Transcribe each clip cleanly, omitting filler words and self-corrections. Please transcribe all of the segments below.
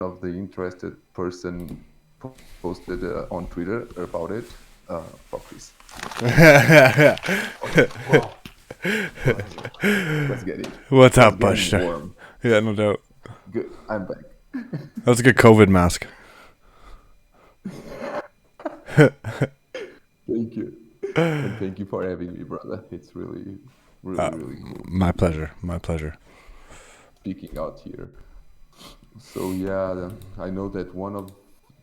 of the interested person posted on Twitter about it. Fuck this. Wow. Let's get it. What's It's up, getting BushDoctor? warm. Yeah, no doubt. Good. I'm back. That was a good COVID mask. Thank you. And thank you for having me, brother. It's really, really cool My pleasure. My pleasure. speaking out here. So yeah, I know that one of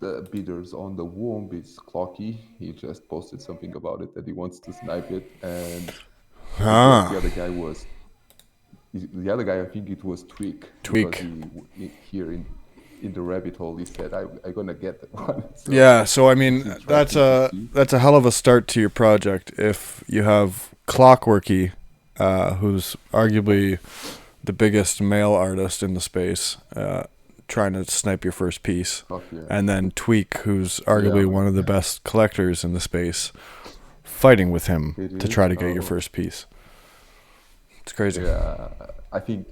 the bidders on the womb is Clocky. He just posted something about it that he wants to snipe it, and I guess the Ah, other guy was the other guy. I think it was Tweak because tweak. here in the rabbit hole he said I gonna get that one. So Yeah, so I mean, it's interesting to see. that's a hell of a start to your project. If you have Clockworky, who's arguably the biggest male artist in the space, trying to snipe your first piece, Fuck yeah, and then Tweak, who's yeah, arguably man. one of the best collectors in the space, fighting with him It to is. try to get your first piece. It's crazy. Yeah, I think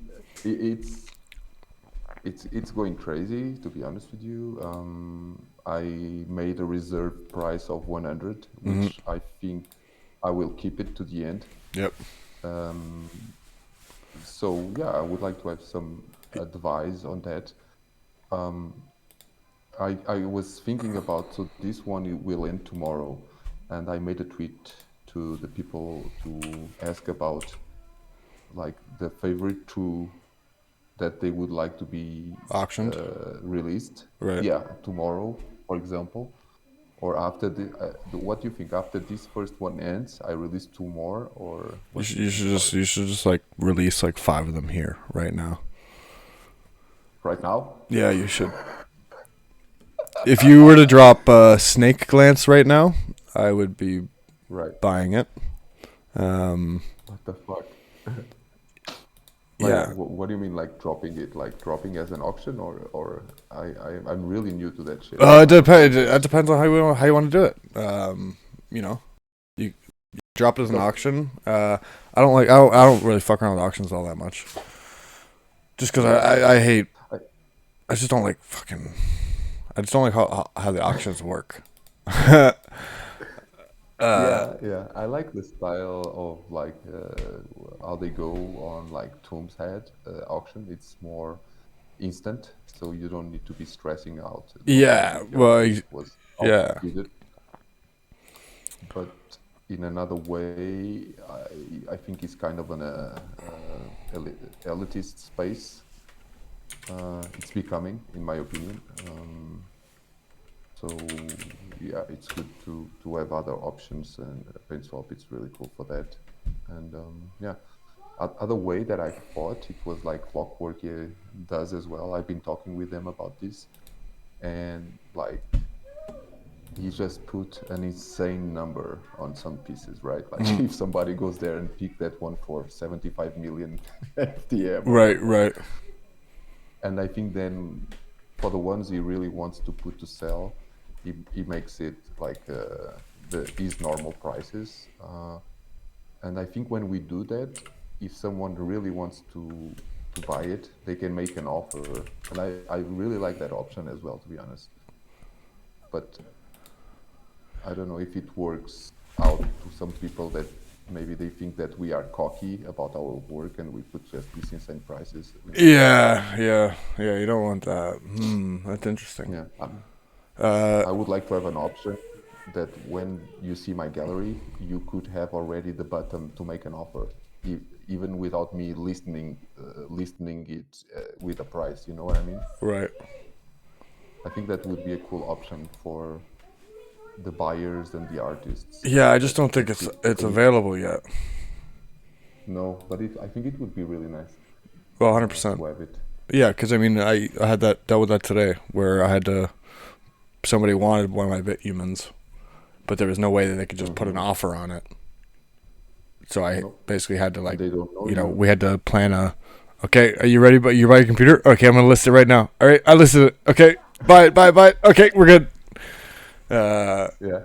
it's going crazy, to be honest with you. I made a reserve price of 100, which I think I will keep it to the end. Yep. Um, so yeah, I would like to have some advice on that. Um, I was thinking about, so this one will end tomorrow, and I made a tweet to the people to ask about like the favorite two that they would like to be Auctioned. released. Right. Yeah, tomorrow, for example, or after what do you think? After this first one ends, I release two more, or what do you think about it? You should just like release like 5 of them here right now. Right now? Yeah, you should. If you were to drop Snake Glance right now, I would be Right. buying it. Um, What the fuck? Like, yeah. what do you mean, like dropping it? Like dropping as an auction, or I'm really new to that shit. It depends. It depends on how you want to do it. You know, you drop it as an So, auction. I don't really fuck around with auctions all that much. Just because yeah, I hate. I, I just don't like fucking. I just don't like how the auctions work. yeah. I like the style of like how they go on like Tomb's Head auction. It's more instant, so you don't need to be stressing out knowing Yeah. if your Well. piece was Yeah. outbid. But in another way, I think it's kind of an elitist space. It's becoming, in my opinion. So yeah, it's good to have other options, and PaintSwap it's really cool for that. And yeah, other way that I thought it was like Clockwork does as well. I've been talking with them about this, and like he just put an insane number on some pieces, right? Like if somebody goes there and pick that one for 75 million FTM or Right. whatever, Right. and I think then for the ones he really wants to put to sell, he makes it like his normal prices. And I think when we do that, if someone really wants to buy it, they can make an offer, and I really like that option as well, to be honest. But I don't know if it works out to some people that maybe they think that we are cocky about our work and we put just these insane prices. Yeah. Yeah. Yeah. You don't want that. That's interesting. Yeah, Uh. I would like to have an option that when you see my gallery, you could have already the button to make an offer, even without me listening it with a price. You know what I mean? Right. I think that would be a cool option for the buyers and the artists Yeah. I just that don't think keeps it it's clean. available yet. No, but I think it would be really nice Well, 100%. to have it. Yeah, because I mean, I had dealt with that today, where I had to. Somebody wanted one of my bit humans, but there was no way that they could just put an Hmm. offer on it. So I No, basically had to and like, they don't know you. we had to plan a. Okay, are you ready? But you're by your computer. Okay, I'm gonna list it right now. All right, I listed it. Okay, buy it, buy it, buy it. Okay, we're good. Uh, Yeah,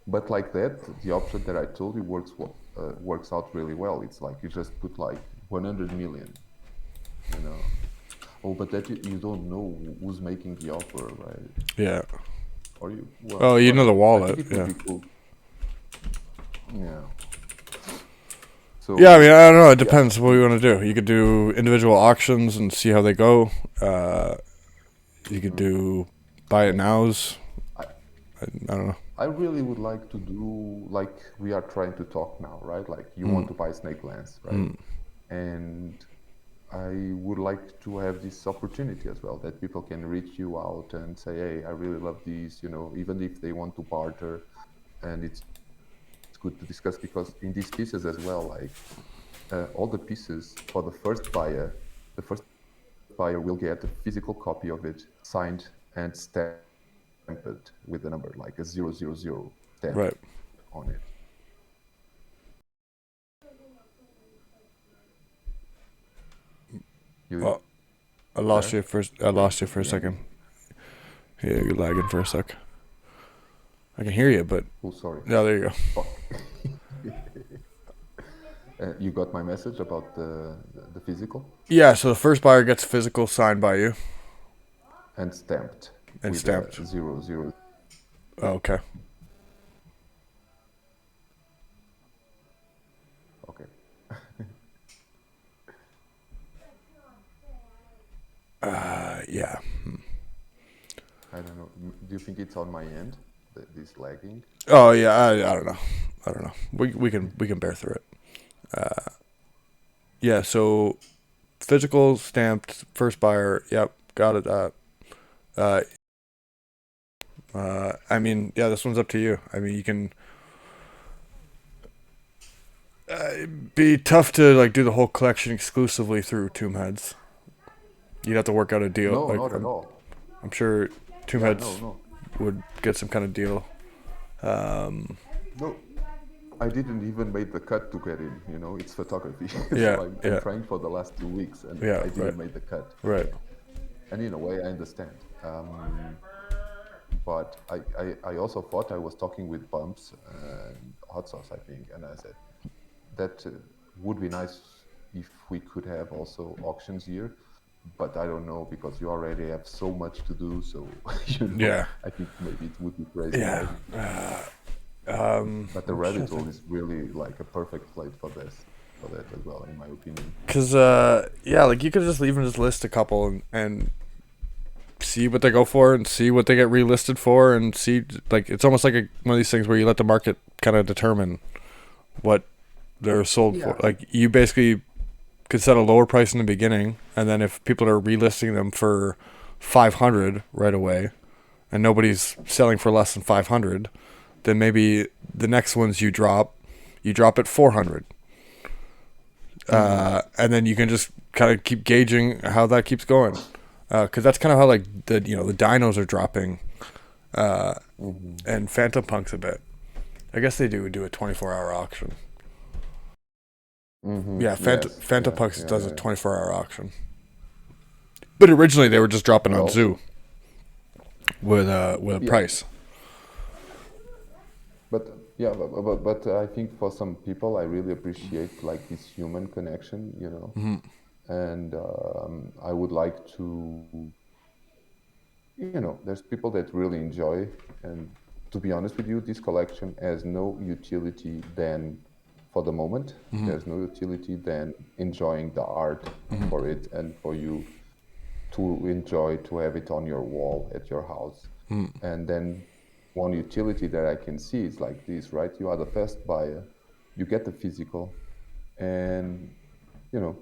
but like that, the option that I told you works out really well. It's like you just put like 100 million, you know. Oh, but that you don't know who's making the offer, right? Yeah. Or you, Oh, you know the well, I think wallet. it would Yeah. be cool. Yeah. Yeah, I So, mean, I don't know. It yeah, depends what you want to do. You could do individual auctions and see how they go. You could mhm. do buy it Yeah. nows. I, I don't know. I really would like to do like we are trying to talk now, right? Like you want to buy snake lens, right? And I would like to have this opportunity as well that people can reach you out and say, "Hey, I really love these," even if they want to barter, and it's good to discuss because in these pieces as well, like all the pieces for the first buyer will get a physical copy of it signed and stamped with a number like a 000 stamp Right. on it. You Well, I you lost there? you first. I Or lost you for a you end second. it? Yeah, you're lagging for a sec. I can hear you, but Oh, sorry. yeah, there you go. Fuck. You got my message about the physical Yeah. So the first buyer gets physical signed by you and stamped and with a stamped. 00. Oh, okay. Okay. Yeah. I don't know. Do you think it's on my end? This lagging? Oh yeah. I don't know. I don't know. We can bear through it. Yeah. So physical stamped first buyer. Yep. Got it. Uh, I mean, yeah, this one's up to you. I mean, you can be tough to like do the whole collection exclusively through Tomb Heads. You'd have to work out a deal. No, Like not at all. I'm sure Tomb Yeah, no, Heads no, would get some kind of deal. no. I didn't even make the cut to get in. It's photography, Yeah, so I'm yeah, trying for the last 2 weeks, and yeah. I Right, didn't make the cut. right. And in a way, I understand. But I also thought I was talking with Bumps and Hot Sauce, I think, and I said that would be nice if we could have also auctions here, but I don't know because you already have so much to do. So Yeah, I think maybe it would be crazy, yeah. right? But the I'm just trying rabbit to hole think. is really like a perfect plate for that as well, in my opinion. Cause yeah, like you could just even just list a couple and see what they go for and see what they get relisted for and see like it's almost like one of these things where you let the market kind of determine what they're sold for. Yeah. Like you basically could set a lower price in the beginning, and then if people are relisting them for 500 right away, and nobody's selling for less than 500, then maybe the next ones you drop at 400, and then you can just kind of keep gauging how that keeps going, because that's kind of how like the dinos are dropping, and Phantom Punks a bit. I guess they do a 24-hour auction. Yeah, Yes. Fantom Yeah. Punks Yeah. does a Yeah. 24-hour auction. But originally they were just dropping on Well, Zoo with a yeah. price. But yeah, but I think for some people, I really appreciate like this human connection. And I would like to, there's people that really enjoy. And to be honest with you, this collection has no utility than for the moment. There's no utility than enjoying the art for it and for you to enjoy to have it on your wall at your house. And then one utility that I can see is like this, right? You are the first buyer, you get the physical, and you know,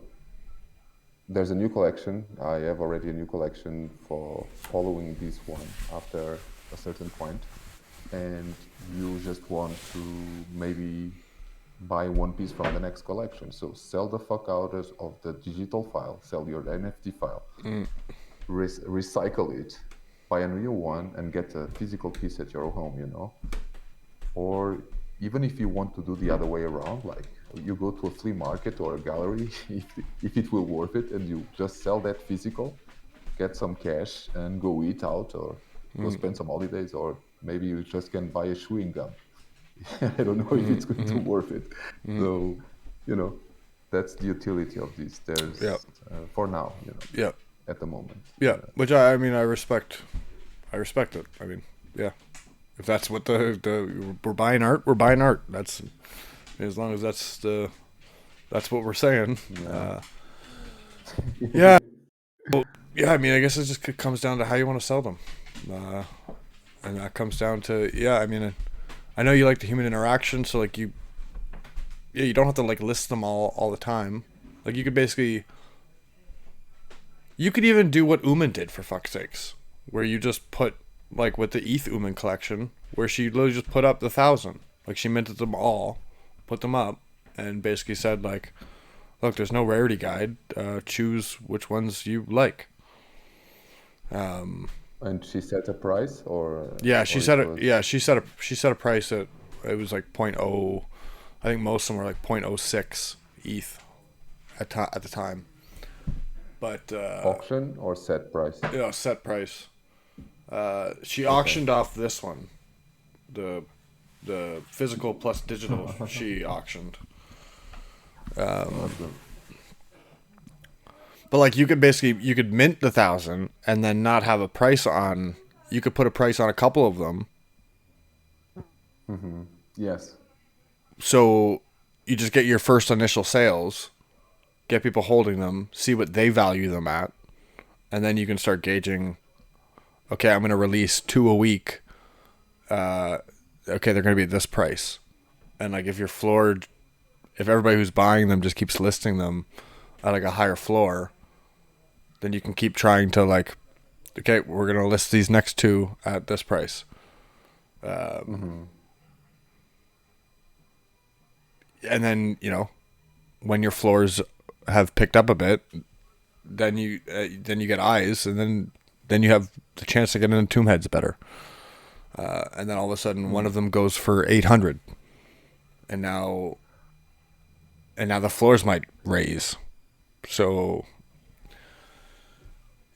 there's a new collection. I have already a new collection for following this one after a certain point, and you just want to maybe buy one piece from the next collection. So sell the fuck out of the digital file, sell your NFT file, recycle it, buy a new one, and get a physical piece at your home. Or even if you want to do the other way around, like you go to a flea market or a gallery, if it will worth it, and you just sell that physical, get some cash, and go eat out or go spend some holidays, or maybe you just can buy a chewing gum. I don't know if it's going to worth it. So, you know, that's the utility of this. Yeah, There's for now. yeah. at the moment. Yeah, which I mean I respect. I respect it. I mean, yeah. If that's what the we're buying art, we're buying art. That's as long as that's what we're saying. Yeah. Yeah. Well, yeah. I mean, I guess it just comes down to how you want to sell them, uh, and that comes down to yeah. I mean, I know you like the human interaction, so like you don't have to like list them all the time. Like you could basically, you could even do what Uman did for fuck's sakes, where you just put like with the ETH Uman collection, where she literally just put up the 1,000. Like she minted them all, put them up, and basically said like, look, there's no rarity guide. Choose which ones you like. And she set a price, Yeah, or it was she set a price at it was like point oh. I think most of them were like point oh 0.06 ETH at the time. But auction or set price. set price. She auctioned off this one, the physical plus digital. She auctioned. Awesome. But like you could mint the 1,000 and then not have a price on. You could put a price on a couple of them. Yes. So you just get your first initial sales, get people holding them, see what they value them at, and then you can start gauging. Okay, I'm going to release 2 a week. Okay, they're going to be at this price, and like if you're floored, if everybody who's buying them just keeps listing them at like a higher floor, then you can keep trying to like, okay, we're going to list these next 2 at this price. And then when your floors have picked up a bit, then you get eyes, and then you have the chance to get into tomb heads better. And then all of a sudden, one of them goes for 800, and now the floors might raise. So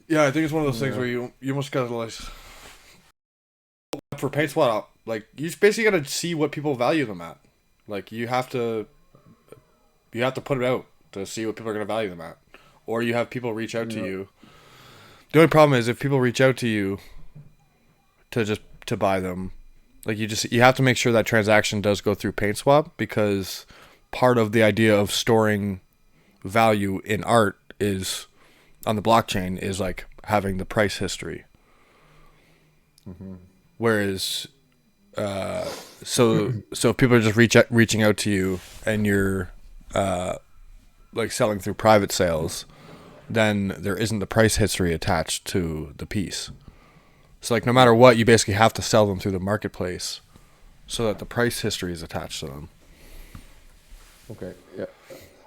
yeah, I think it's one of those things where you almost gotta like for paint swap. Like you just basically gotta see what people value them at. Like you have to put it out to see what people are gonna value them at, or you have people reach out to you. The only problem is if people reach out to you to buy them, like you have to make sure that transaction does go through PaintSwap, because part of the idea of storing value in art is on the blockchain is like having the price history. Whereas so if people are just reaching out to you and you're like selling through private sales, then there isn't the price history attached to the piece. So like no matter what, you basically have to sell them through the marketplace so that the price history is attached to them. Okay. Yeah.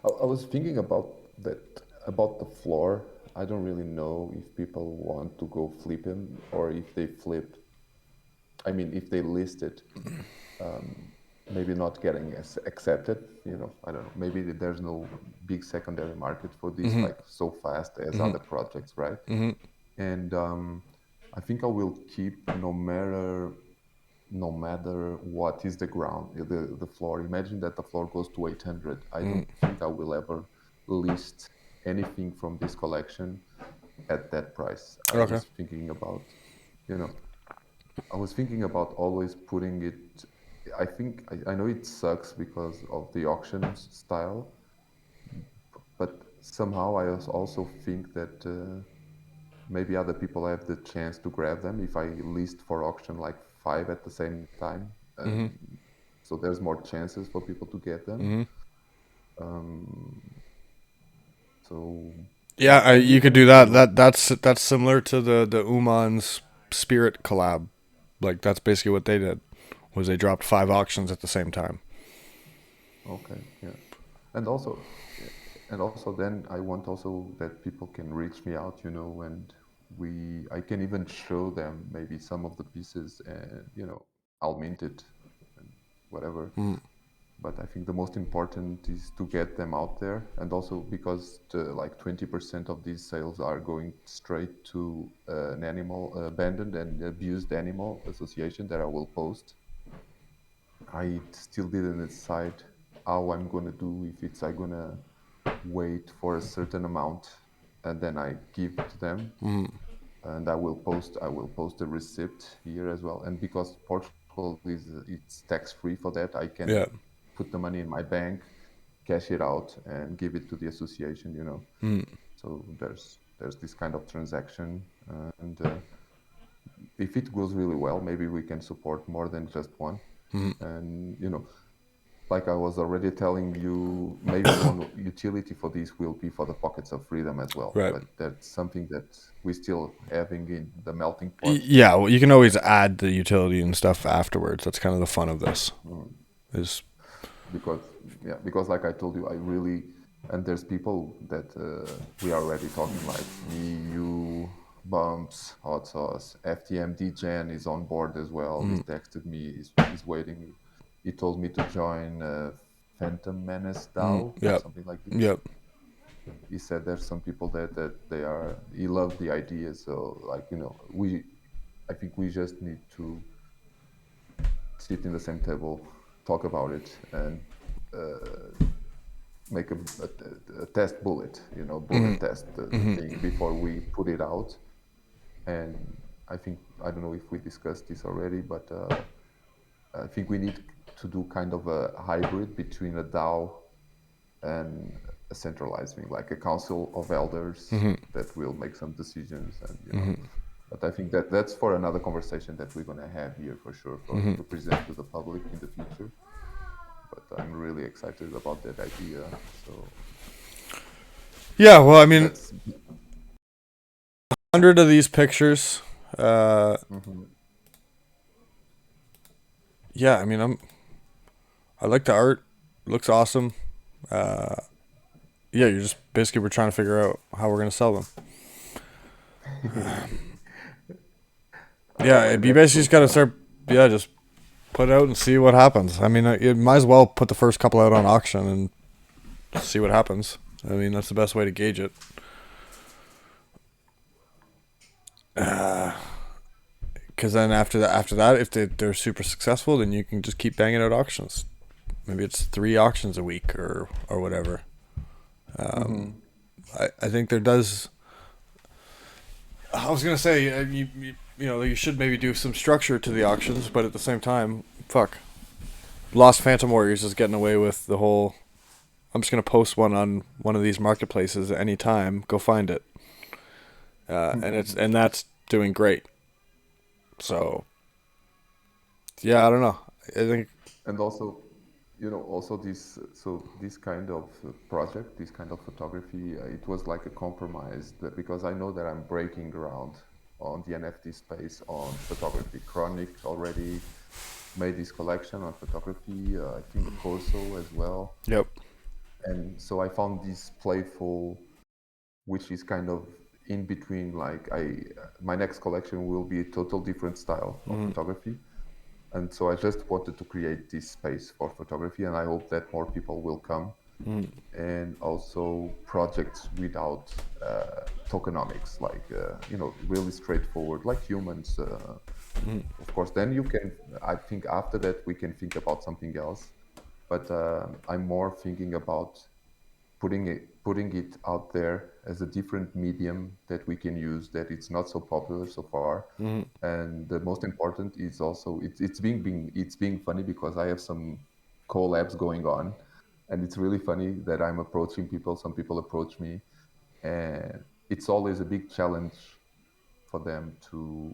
I was thinking about the floor. I don't really know if people want to go flip him, or if they flip. I mean, if they list it, maybe not getting accepted. I don't know. Maybe there's no big secondary market for this like so fast as other projects, right? And I think I will keep no matter what is the ground, the floor. Imagine that the floor goes to 800. I don't think I will ever list anything from this collection at that price. I was thinking about, always putting it. I think I know it sucks because of the auction style, but somehow I also think that maybe other people have the chance to grab them if I list for auction like 5 at the same time. So there's more chances for people to get them. So yeah, you could do that. That's similar to the Uman's Spirit collab. Like that's basically what they did. Was they dropped 5 auctions at the same time. Okay, yeah, and also then I want also that people can reach me out, and I can even show them maybe some of the pieces, and I'll mint it and whatever. But I think the most important is to get them out there, and also because like 20% of these sales are going straight to an abandoned and abused animal association that I will post. I still didn't decide how I'm gonna do, if I'm gonna wait for a certain amount and then I give to them, and I will post a receipt here as well. And because Portugal is it's tax free for that, I can Yeah. put the money in my bank, cash it out, and give it to the association. So there's this kind of transaction, and if it goes really well, maybe we can support more than just one. And like I was already telling you, maybe one utility for this will be for the pockets of freedom as well. Right. But that's something that we still having in the melting pot. Yeah, well, you can always add the utility and stuff afterwards. That's kind of the fun of this. Is Because because like I told you, I really and there's people that we are already talking like me, you, Bumps, Hot Sauce, FTM DGen is on board as well. He's texted me. He's waiting. He told me to join Fantom NFTs or yep, something like this. yep. He said there's some people that they are he loved the idea, so like we I think we just need to sit in the same table, talk about it, and make a test bullet, bullet test the thing before we put it out. And I don't know if we discussed this already, but I think we need to do kind of a hybrid between a DAO and a centralized thing, like a council of elders that will make some decisions, and But I think that's for another conversation that we're gonna have here for sure, to present to the public in the future. But I'm really excited about that idea. So Yeah, well, I mean, that's 100 of these pictures. Yeah, I mean, I like the art. It looks awesome. Yeah, you're just basically we're trying to figure out how we're gonna sell them. Yeah, and you that's basically so just gotta fun. start. Yeah, just put it out and see what happens. I mean, you might as well put the first couple out on auction and see what happens. I mean, that's the best way to gauge it. Because then after that, if they're super successful, then you can just keep banging out auctions. Maybe it's 3 auctions a week or whatever. I think there does. I was gonna say you should maybe do some structure to the auctions, but at the same time, fuck, Lost Phantom Warriors is getting away with the whole. I'm just gonna post one on one of these marketplaces at any time. Go find it, and that's doing great. So yeah, I don't know. I think And also, also this kind of project, this kind of photography, it was like a compromise because I know that I'm breaking ground on the NFT space on photography. Chronic already made this collection on photography. I think Corso as well. yep. And so I found this playful, which is kind of in between. Like my next collection will be a total different style of photography, and so I just wanted to create this space for photography, and I hope that more people will come, and also projects without tokenomics, like really straightforward, like humans. Of course, then you can. I think after that we can think about something else, but I'm more thinking about putting it out there as a different medium that we can use, that it's not so popular so far. And the most important is also it's being funny because I have some collabs going on, and it's really funny that I'm approaching people, some people approach me, and it's always a big challenge for them to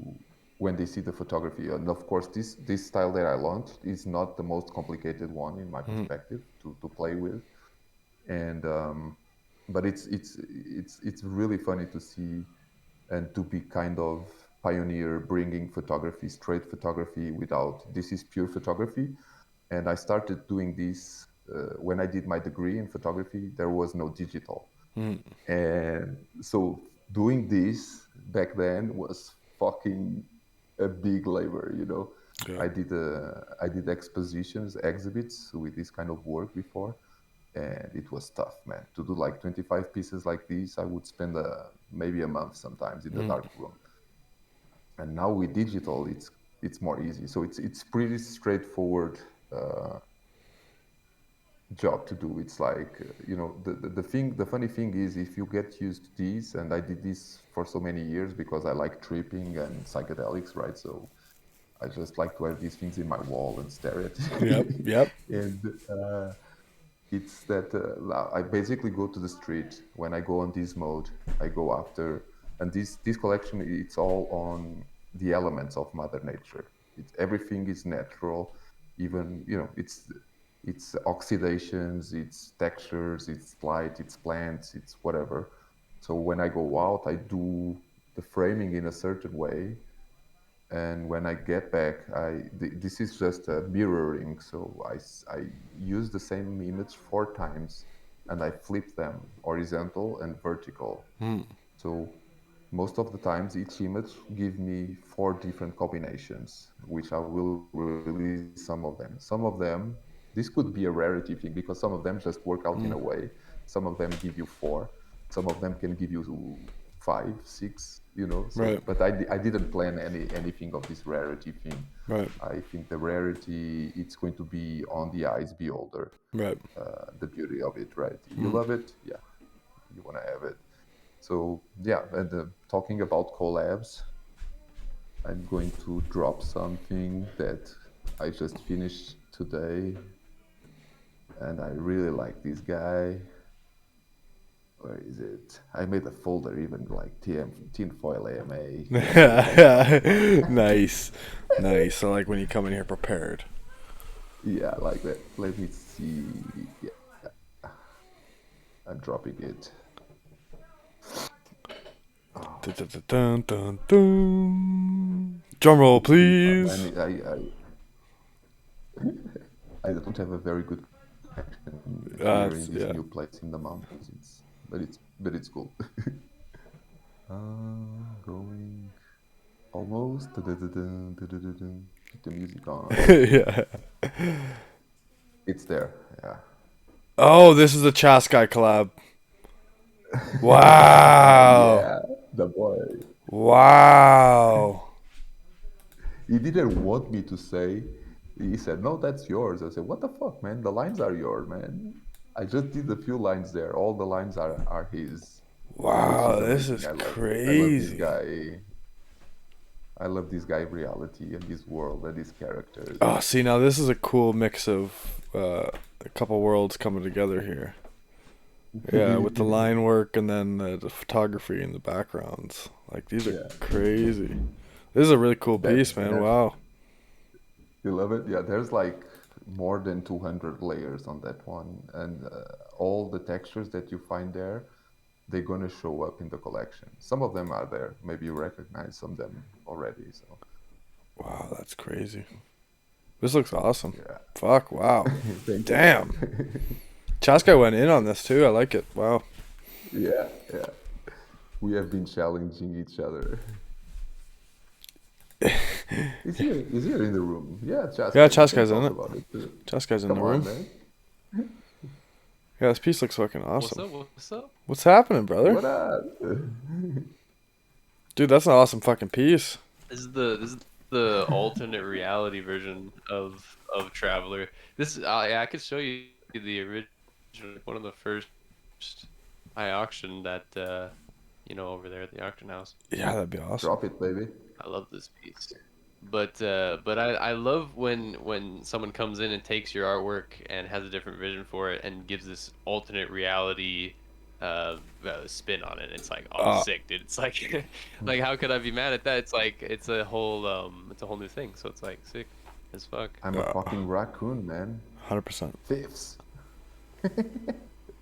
when they see the photography. And of course this style that I launched is not the most complicated one in my perspective to play with. And but it's really funny to see and to be kind of pioneer, bringing photography, straight photography, without this is pure photography. And I started doing this when I did my degree in photography. There was no digital, and so doing this back then was fucking a big labor. Yeah. I did expositions, exhibits with this kind of work before, and it was tough, man. To do like 25 pieces like these, I would spend maybe a month sometimes in the dark room. And now with digital, it's more easy. So it's pretty straightforward job to do. It's like the funny thing is, if you get used to these, and I did this for so many years because I like tripping and psychedelics, right? So I just like to have these things in my wall and stare at Yep. it. Yep. And it's that I basically go to the street when I go on this mode. I go after, and this collection, it's all on the elements of Mother Nature. Everything is natural, even it's oxidations, it's textures, it's light, it's plants, it's whatever. So when I go out, I do the framing in a certain way, and when I get back, this is just a mirroring. So I use the same image 4 times, and I flip them horizontal and vertical. So most of the times, each image give me 4 different combinations, which I will release some of them. Some of them, this could be a rarity thing because some of them just work out in a way. Some of them give you 4. Some of them can give you 5, 6. So, Right. but I didn't plan anything of this rarity thing. Right. I think the rarity, it's going to be on the eyes beholder. Right. The beauty of it, right? You love it, yeah. You want to have it. So yeah, and talking about collabs, I'm going to drop something that I just finished today, and I really like this guy. Where is it? I made a folder, even like tinfoil AMA. Nice. Nice. I like when you come in here prepared. Yeah, like that. Let me see. Yeah, I'm dropping it. Dun, dun, dun, dun, dun. Drum roll, please. And I don't have a very good connection here in this Yeah. new place in the mountains. But it's cool. Going almost. Keep the music on. Yeah. It's there. Yeah. Oh, this is a Chas guy collab. Wow. Yeah. The boy. Wow. He didn't want me to say. He said, "No, that's yours." I said, "What the fuck, man? The lines are yours, man. I just did a few lines there. All the lines are his." Which Wow, is this amazing. is I love this crazy. guy. I love this guy reality and his world and his characters. Oh, see, now this is a cool mix of a couple worlds coming together here. Yeah, with the line work and then the photography and the backgrounds. Like, these are Yeah. crazy. This is a really cool piece, man. That Wow. you love it. Yeah, there's like more than 200 layers on that one, and all the textures that you find there, they're gonna show up in the collection. Some of them are there. Maybe you recognize some of them already. So Wow, that's crazy. This looks awesome. yeah, Fuck, wow. thank you. Damn. Chaska went in on this too. I like it. Wow. Yeah, yeah. We have been challenging each other. Is here in the room? Yeah, Chaska. Yeah, You can Chaska's in talk it. about it too. Chaska's in the Come on, room. man. Yeah, this piece looks fucking What's awesome. up? What's up? What's happening, brother? What up? Dude, that's an awesome fucking piece. This is the alternate reality version of Traveler. I could show you the original, one of the first I auctioned at over there at the auction house. Yeah, that'd be awesome. Drop it, baby. I love this piece. But I love when someone comes in and takes your artwork and has a different vision for it and gives this alternate reality spin on it. It's like, oh, sick, dude. It's like like how could I be mad at that? It's like it's a whole new thing. So it's like sick as fuck. I'm a fucking raccoon, man. 100%. Fifths.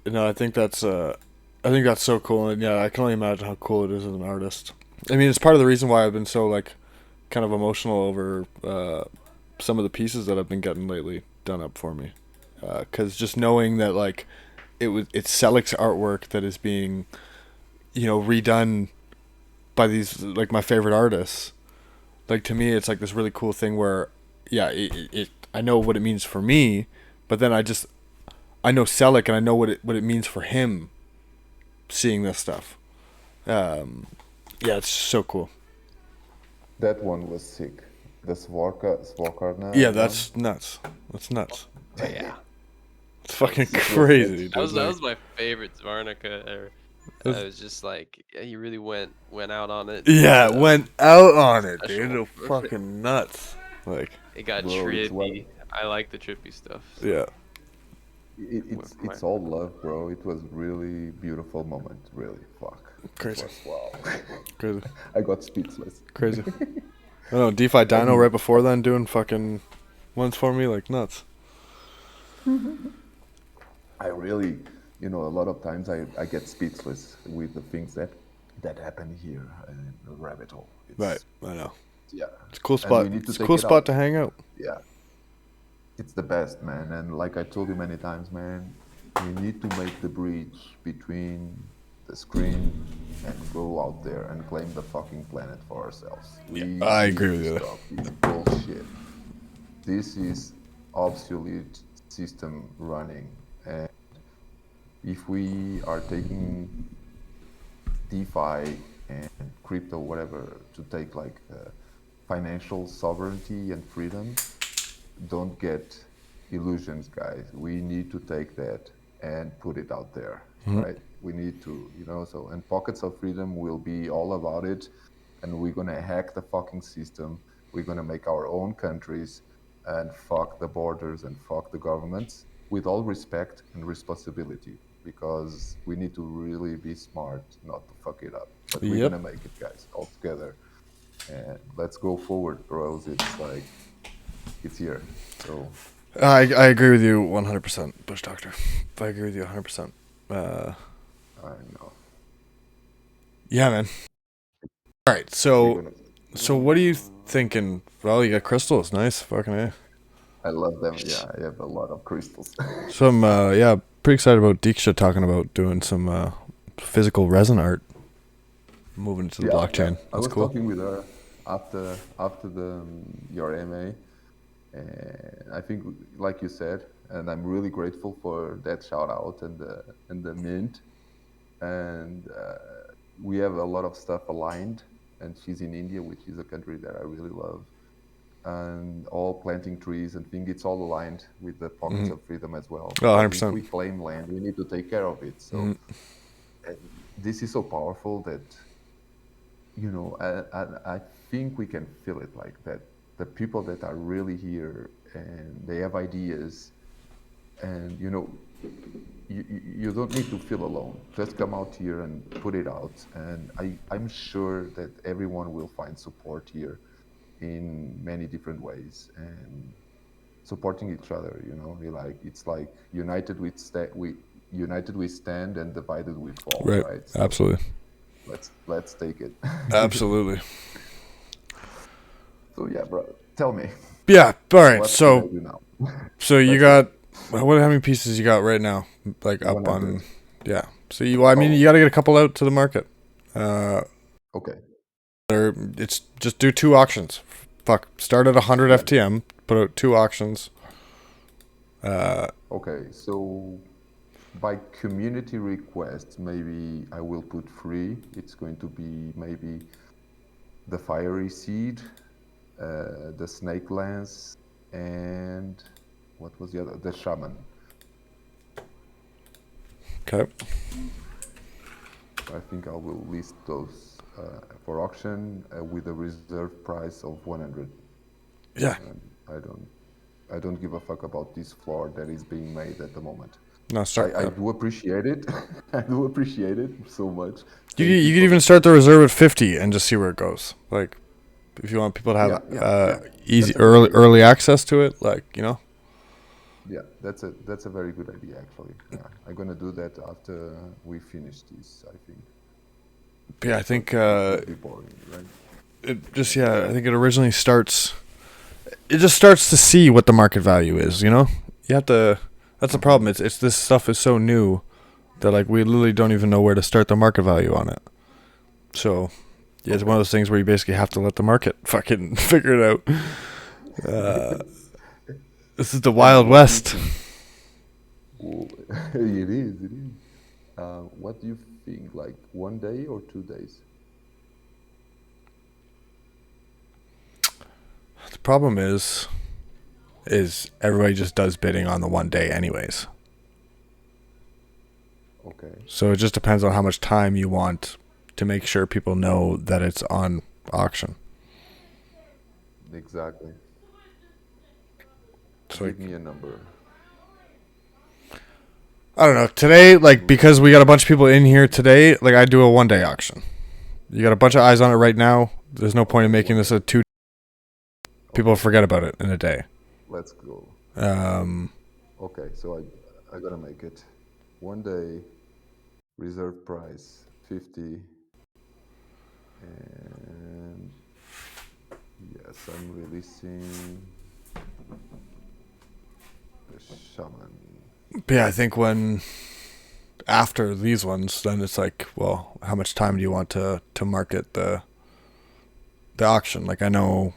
No, I think that's so cool, and yeah, I can only imagine how cool it is as an artist. I mean, it's part of the reason why I've been so like kind of emotional over some of the pieces that I've been getting lately done up for me, because just knowing that like it's Selik's artwork that is being redone by these like my favorite artists. Like, to me, it's like this really cool thing where yeah, it I know what it means for me, but then I know Selik and I know what it means for him seeing this stuff. Yeah, it's so cool. That one was sick. The Svorkarna. Yeah, that's nuts. That's nuts. But yeah, It's fucking It was crazy, That was dude. Like, my favorite Varnica ever. it I was just like, yeah, he really went out on it. yeah, it went out on it, dude. It Special. was fucking nuts. Like, It got bro. It's what trippy. I like the trippy stuff. So yeah, went for my it's all love, bro. It was really beautiful moment. Really, fuck. It crazy, was wow. crazy, I got speechless. crazy. I know DeFi Dino And right before then doing fucking ones for me like nuts. I really, a lot of times I get speechless with the things that happen here in the rabbit hole. Right, It's I know. yeah, It's a cool and spot. we need to It's a take cool it spot out. to hang out. Yeah, it's the best, man. And like I told you many times, man, we need to make the bridge between the screen and go out there and claim the fucking planet for ourselves. We I need agree with to you. stop this bullshit. This is obsolete system running, and if we are taking DeFi and crypto, whatever, to take like financial sovereignty and freedom, don't get illusions, guys. We need to take that and put it out there, right? We need to, so, and pockets of freedom will be all about it. And we're going to hack the fucking system. We're going to make our own countries and fuck the borders and fuck the governments with all respect and responsibility, because we need to really be smart not to fuck it up. But we're Yep. going to make it, guys, all together. And let's go forward, or else it's like, it's here. So I agree with you 100%, BushDoctor. I agree with you 100%. I know Yeah, man. All right, we're so gonna. what are you thinking? Well, you got crystals, nice, fucking A. I love them. Yeah, I have a lot of crystals. Some, yeah, pretty excited about Diksha talking about doing some physical resin art, moving to the Yeah, blockchain. I That's was cool. talking with her after the your MA, and I think, like you said, and I'm really grateful for that shout out and the mint, and we have a lot of stuff aligned. And she's in India, which is a country that I really love, and all planting trees and thing. It's all aligned with the pockets of freedom as well. Oh, Because if 100%. we claim land, we need to take care of it. So and this is so powerful that I think we can feel it like that. The people that are really here and they have ideas, and you don't need to feel alone. Just come out here and put it out, and I'm sure that everyone will find support here in many different ways, and supporting each other. It's like united we stand and divided we fall, Right, right? So absolutely. let's take it. Absolutely. So yeah, bro, tell me, Yeah, all right, what can I so do now? you That's it. got, how many pieces you got right now? Like up 100. on, yeah. So I mean, you got to get a couple out to the market. Okay. It's just do 2 auctions. Fuck, start at 100 Yeah. FTM, put out 2 auctions. Okay. So by community request, maybe I will put 3. It's going to be maybe the fiery seed, the snake lance, and what was the other? The shaman. Okay. I think I will list those for auction with a reserve price of 100. Yeah. And I don't give a fuck about this floor that is being made at the moment. No, start. I do appreciate it. I do appreciate it so much. You could even start the reserve at 50 and just see where it goes. Like, if you want people to have Yeah. easy That's a very good early access to it, like, Yeah, that's a very good idea actually. Yeah, I'm gonna do that after we finish this. I think Yeah, I think it will be boring, right? I think it originally starts. It just starts to see what the market value is. You have to. That's the problem. It's this stuff is so new that like we literally don't even know where to start the market value on it. So yeah, it's one of those things where you basically have to let the market fucking figure it out. This is the Wild West. Oh, it is. It is. What do you think? Like 1 day or 2 days? The problem is everybody just does bidding on the one day anyways. Okay. So it just depends on how much time you want to make sure people know that it's on auction. Exactly. So Give me a number. I don't know. Today, like, because we got a bunch of people in here today, like, I do a 1-day auction. You got a bunch of eyes on it right now. There's no point in making this a 2. People forget about it in a day. Let's go. Um, Okay, so I gotta make it. 1 day, reserve price 50, and yes, I'm releasing the shaman. but yeah, I think when after these ones, then it's like, well, how much time do you want to market the auction? Like, I know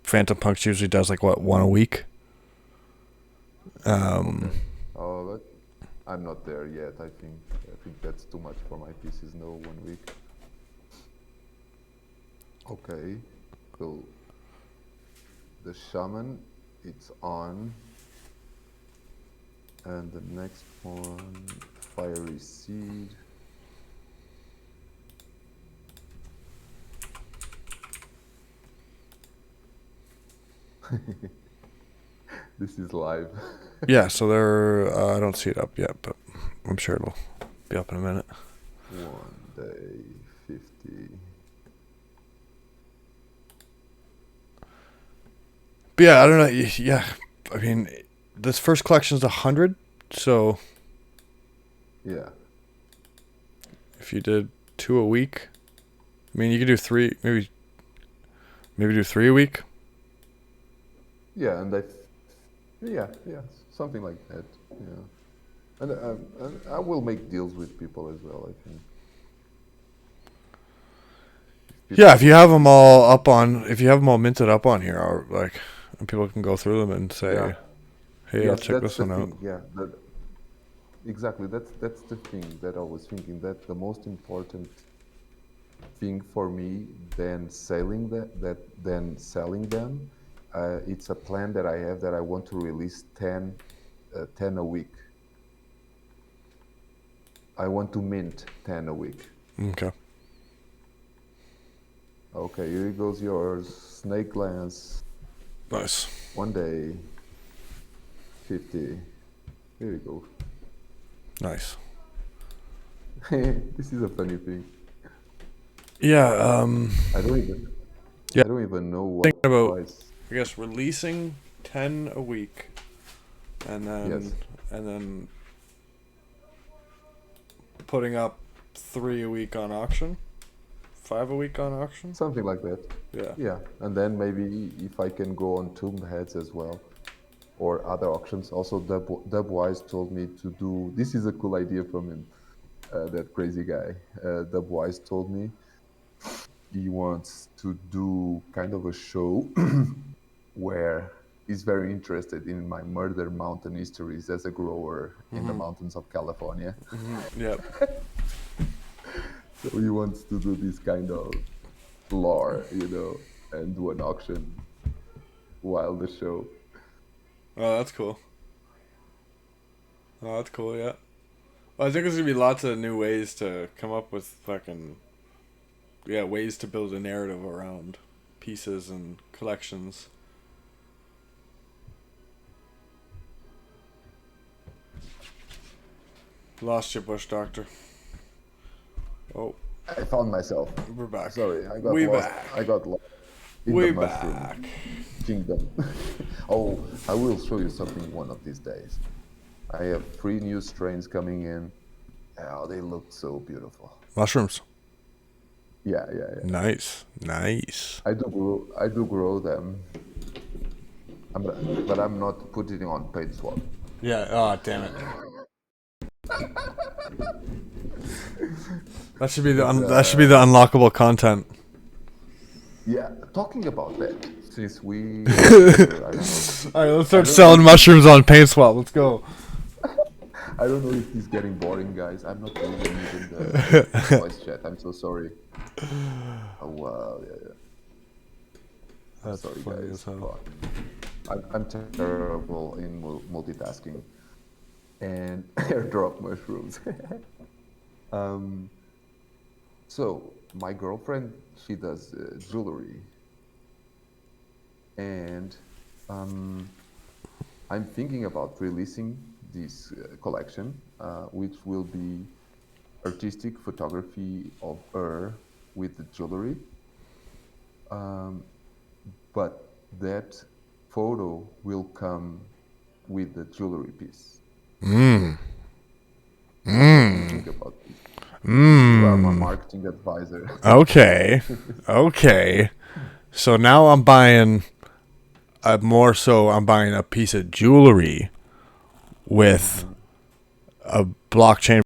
Phantom Punks usually does like what, one a week. Okay. Oh, but I'm not there yet. I think that's too much for my pieces. No, 1 week. Okay, so the shaman, it's on, and the next one, fiery seed. This is live. Yeah, so they're I don't see it up yet, but I'm sure it'll be up in a minute. 1 day, 50. But yeah, I don't know. Yeah, I mean, this first collection is 100. So Yeah, if you did 2 a week, I mean, you could do 3, maybe do 3 a week. yeah, and yeah, something like that. Yeah, and I will make deals with people as well. I think. Yeah, if you have them all up on, if you have them all minted up on here, or like, and people can go through them and say, Yeah. "Hey, Yes, check that's this the one out." thing. Yeah, exactly. That's the thing that I was thinking. That the most important thing for me than selling selling them. It's a plan that I have that I want to release 10 a week. I want to mint 10 a week. Okay. Okay, here goes yours. Snake Lance, Nice. 1 day, 50. Here you go. Nice. This is a funny thing. Yeah. I don't even. Yeah. I don't even know what Thinking about, price. I guess, releasing 10 a week, and Yes. then putting up 3 a week on auction, 5 a week on auction. Something like that. Yeah. Yeah, and then maybe if I can go on Tomb Heads as well, or other auctions. Also, Dubwise told me to do. This is a cool idea from him. That crazy guy. Dubwise told me he wants to do kind of a show where he's very interested in my murder mountain histories as a grower in the mountains of California. Yep. So he wants to do this kind of lore, and do an auction while the show. Oh, that's cool. Oh, that's cool. Yeah. Well, I think there's gonna be lots of new ways to come up with fucking, yeah, ways to build a narrative around pieces and collections. Lost you, BushDoctor. Oh, I found myself. we're back. Sorry, I got We lost. back. I got lost in We the mushroom back. kingdom. Oh, I will show you something one of these days. I have 3 new strains coming in. Oh, they look so beautiful. Mushrooms. Yeah. Nice. Nice. I do grow them. But I'm not putting it on paid swap. Yeah. Oh, damn it. That should be the that should be the unlockable content. Yeah, talking about that, since we, I don't know, All right, let's start selling mushrooms on PaintSwap. Let's go. I don't know if this is getting boring, guys. I'm not really using the voice chat. I'm so sorry. Oh wow, yeah. I'm That's sorry, funny guys. as hell. Fuck. I'm terrible in multitasking. and airdrop mushrooms. um, so my girlfriend, she does jewelry, and um, I'm thinking about releasing this collection, which will be artistic photography of her with the jewelry. Um, but that photo will come with the jewelry piece. What do you think about this? You are my marketing advisor. Okay. Okay. So now I'm buying I'm buying a piece of jewelry with a blockchain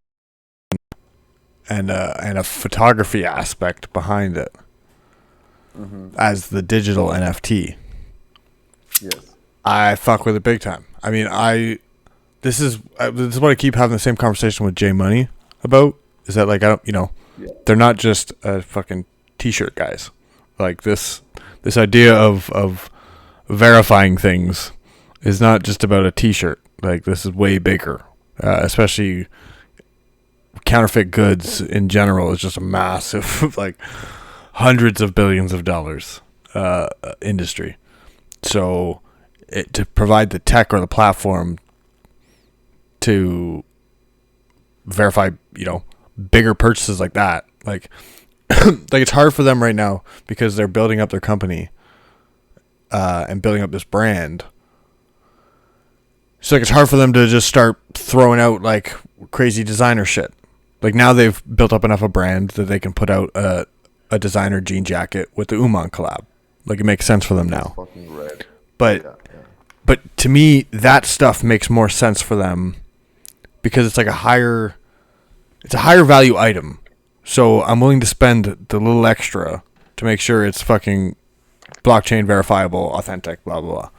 and a photography aspect behind it as the digital NFT. Yes. I fuck with it big time. I mean, this is what I keep having the same conversation with Jay Money about. Is that like I don't Yeah. they're not just fucking t-shirt guys. Like this idea of verifying things is not just about a t-shirt. Like this is way bigger. Especially counterfeit goods in general is just a massive like hundreds of billions of dollars industry. So to provide the tech or the platform to verify, bigger purchases like that, like like it's hard for them right now because they're building up their company and building up this brand. So like it's hard for them to just start throwing out like crazy designer shit. Like now they've built up enough a brand that they can put out a designer jean jacket with the Uman collab. Like it makes sense for them now. Fucking red. But Yeah. but to me that stuff makes more sense for them because it's like a higher value item. So I'm willing to spend the little extra to make sure it's fucking blockchain verifiable, authentic, blah blah blah.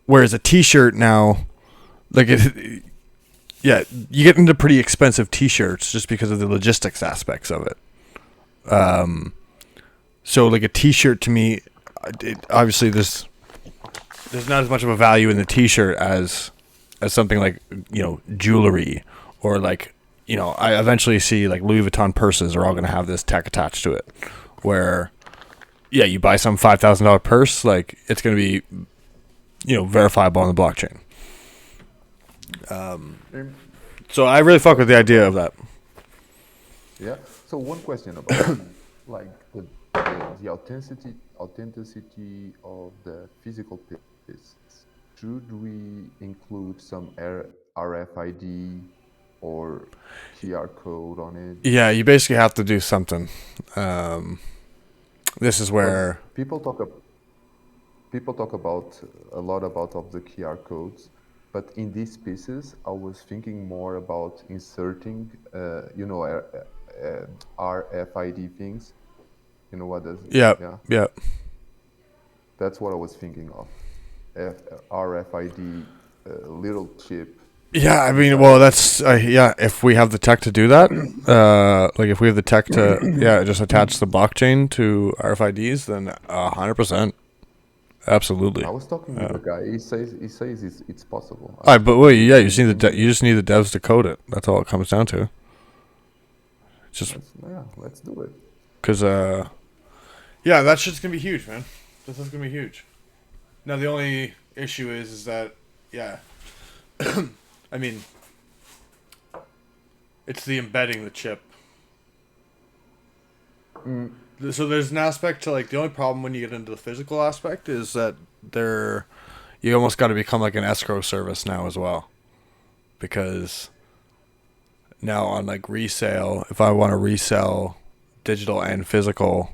Whereas a t-shirt now, like it, yeah, you get into pretty expensive t-shirts just because of the logistics aspects of it. So like a t-shirt to me, obviously there's not as much of a value in the t-shirt as something like jewelry or like I eventually see like Louis Vuitton purses are all going to have this tech attached to it, where you buy some $5,000 purse, like it's going to be verifiable on the blockchain. So I really fuck with the idea of that. Yeah. So one question about like the authenticity of the physical piece. Should we include some RFID or QR code on it? Yeah, you basically have to do something. This is Because where people talk about a lot about of the QR codes, but in these pieces, I was thinking more about inserting, RFID things. You know what does? yeah Yeah, yeah that's what I was thinking of. RFID little chip yeah. I mean, inside well, of it. that's if we have the tech to do that, like if we have the tech to just attach the blockchain to RFIDs, then 100%, absolutely. I was talking with a guy. He says it's possible. I All was right, but talking wait, with yeah, you him. just need you just need the devs to code it. That's all it comes down to. Just Let's do it. because that shit's gonna be huge, man. This is gonna be huge. Now the only issue is that I mean, it's the embedding the chip. So there's an aspect to like the only problem when you get into the physical aspect is that you almost got to become like an escrow service now as well, because now on like resale, if I want to resell digital and physical,